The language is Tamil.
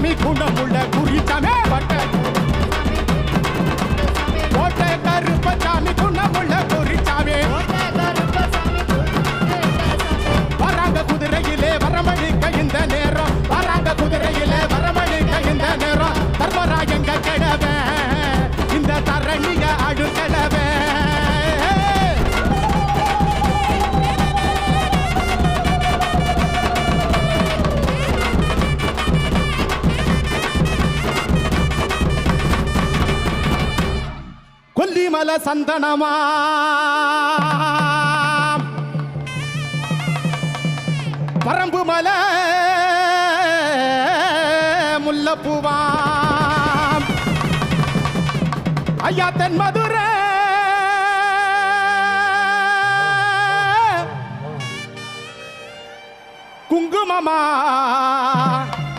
சாமி குணமுள்ள குறிச்சாமே கோட்டை கருப்பசாமி குணமுள்ள குறிச்சாமே வராங்க குதிரையிலே வரமளிக்க இந்த நேரம் வராங்க குதிரையிலே வரமளிக்க இந்த நேரம் தர்மராஜங்க கிடவே இந்த தரணிய அடுக்கடவே கொல்லிமலை சந்தனமா பரம்பு மலை முல்லப்பூவாம் ஐயா தென் மதுரை குங்குமமா